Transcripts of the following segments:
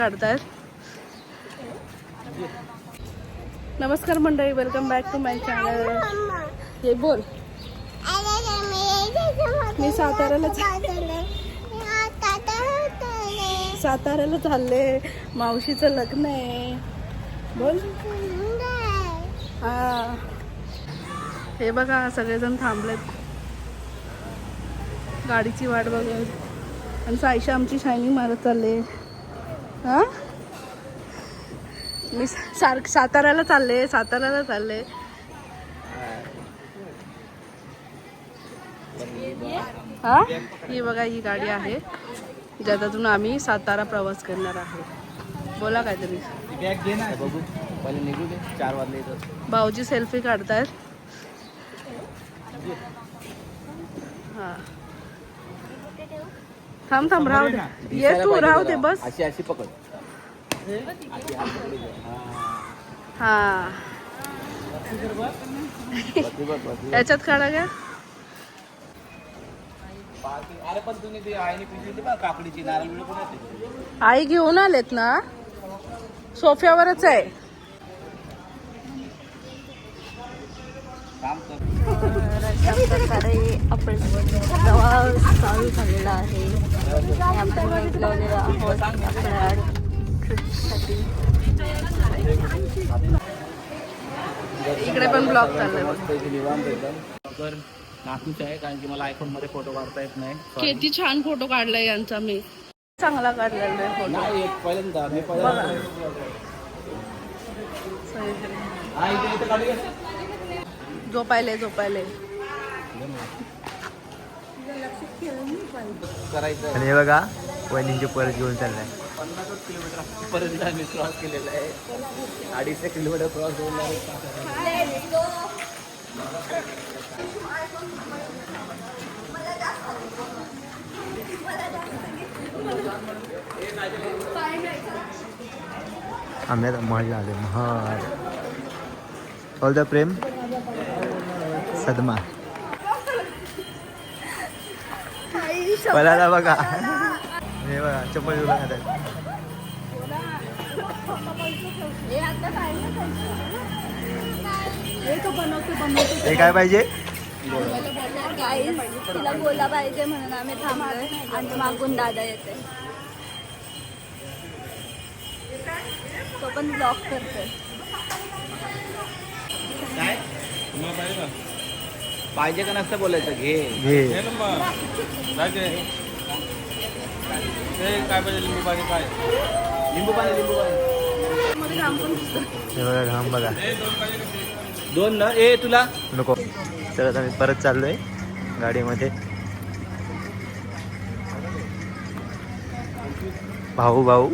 काढतायत. नमस्कार मंडळी, welcome back to my channel. हे बोल. मी साताऱ्याला चालले. मावशीचं लग्न आहे. बोल. हा, हे बघा सगळेजण थांबलेत गाडीची वाट बघत. आणि सायशा आमची शायनिंग मारत चालले. हा, मी साताऱ्याला चालले. हा, ही बघा ही गाडी आहे ज्याच्यातून आम्ही सातारा प्रवास करणार आहे. बोला काहीतरी. भाऊजी सेल्फी काढतायत. हा, थांब राहू दे. ये तू राहू दे बस. अशी पकड. हा, याच्यात काढा घ्या. अरे पण तुम्ही ती आईने पिशवी बघ काकडीची नारळ पण आई घेऊन आलेत ना, सोफ्यावरच आहे. काम कर. अशा प्रकारे आपण प्रवास चालू झालेला आहे. आपण निघालेलो आहोत आपल्या ट्रिपसाठी. इकडे पण ब्लॉग चाललाय. नाचूच आहे कारण की मला आयफोन मध्ये फोटो काढता येत नाही. किती छान फोटो काढलाय यांचा. मी चांगला काढलेला आहे फोटो. नाही पहिल्यांदा मी झोपायले करायचं. आणि हे बघा वहिनींची परत घेऊन चाललाय. 50 किलोमीटर पर्यंत आम्ही क्रॉस केलेला आहे. 250 किलोमीटर क्रॉस होऊन आम्ही महल आले. महल ऑल द प्रेम सदमा. मला बघा हे बघा चप्पल उडा खातात. हे काय पाहिजे. तिला बोला पाहिजे म्हणून आम्ही थांबलोय आणि मागून दादा येते. तो पण ब्लॉक करतोय. काय पाहिजे का नसतं बोलायचं. घे काय पाहिजे. लिंबू पाणी काय. लिंबू पाणी. हे बघा घाम बघा. 2 ना. ए तुला नको. तर आम्ही परत चाललोय गाडीमध्ये. भाऊ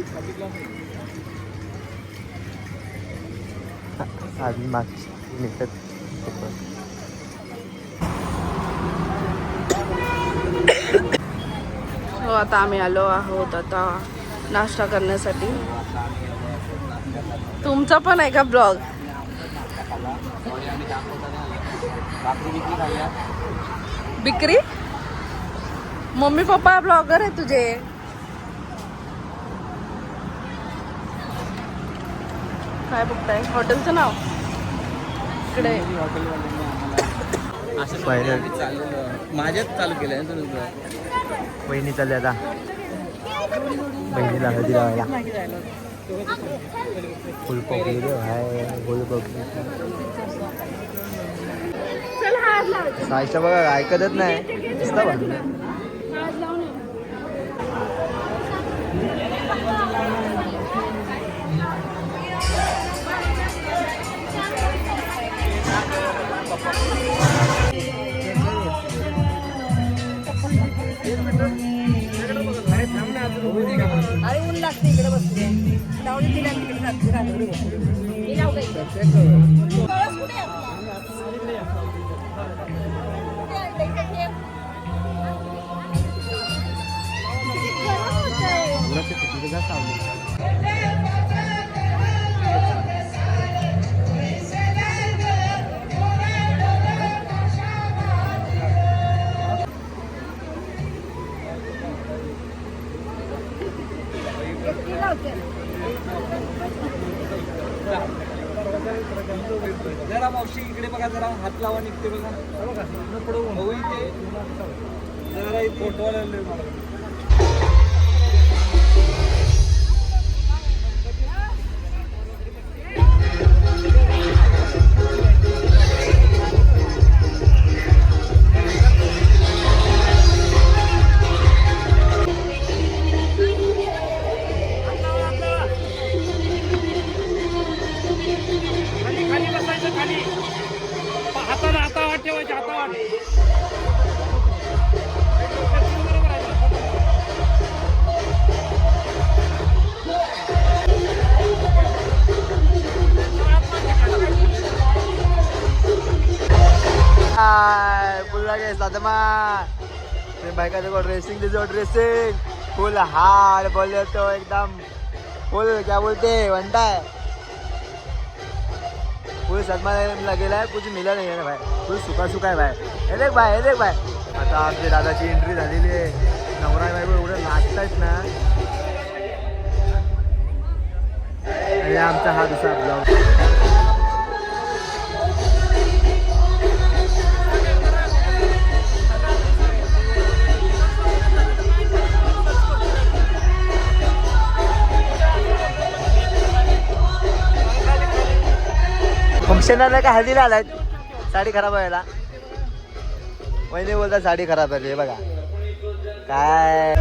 आधी मागची निघतात. हो, आता आम्ही आलो आहोत आता नाश्ता करण्यासाठी. तुमचा पण आहे का ब्लॉग. बिक्री. मम्मी पप्पा ब्लॉगर आहे तुझे. काय बघताय. हॉटेलचं नाव इकडे. माझ्याच चालू केलंय ना तुझं. वहिनी चालली आता बहिणीला हळदी लावायला. फुलपॉपी सायशा बघा ऐकतच नाही. दिसता बघ. अरे ऊन लागते इकडे बसते. लावणी दिल्या तिकडे होते. जरा मावशी इकडे बघा, जरा हात लावा, निघते बघा. भाऊ इथे जरा फोटो खाली बसायचं, खाली हाताला हातावाट ठेवायचे, हातावाट. पुन्हा काय साधमा बायका देखो ड्रेसिंग दिसो, ड्रेसिंग फुल हार्ड बोले तो एकदम फुल क्या बोलते बनता है फुल सदमा लगेला है, कुछ मिला नहीं है ना भाई, फुल सुका सुका है भाई. हे देख भाई, हे देख भाई. आता आमच्या दादाची एंट्री झालेली आहे. नवरा बायको एवढं नाचतायत ना. आणि आमचा हा दुसरा ब्लॉग. फंक्शनला का हल्दीला आलाय, साडी खराब व्हायला. वहिनी बोलतात साडी खराब आहे. बघा काय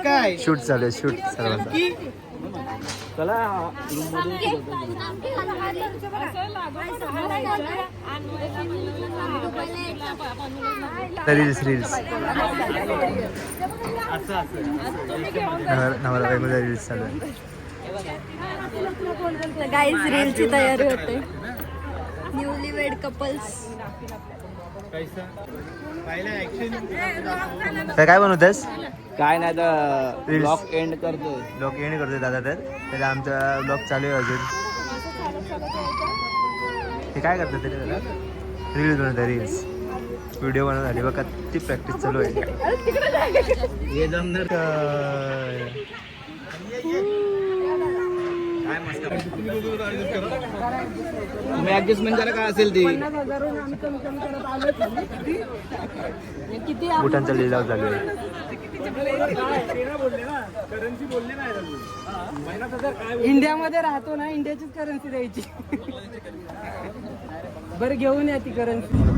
काय शूट चालू आहे, शूट सर्वांचा. चला रील्स रील्स नवरा बायकोचा रील्स चालू आहे. गाईज रीलची तयारी होते. Newly wed couples. काय बनवतेस? काय नाही तर Reels. ब्लॉग एंड करतोय. ब्लॉग एंड करतोय दादा. तर त्याला आमचा ब्लॉग चालू आहे अजून. हे काय करतात तरी दादा? रील्स बनवतात, रील्स व्हिडिओ बनवत आली बघा. ती प्रॅक्टिस चालू आहे. हे जमणार तुम्ही ऍडजस्टमेंट करा काय असेल ती. बुटांचा लिलाव चालू आहे. इंडियामध्ये राहतो ना, इंडियाचीच करन्सी द्यायची. बरं घेऊन या ती करन्सी.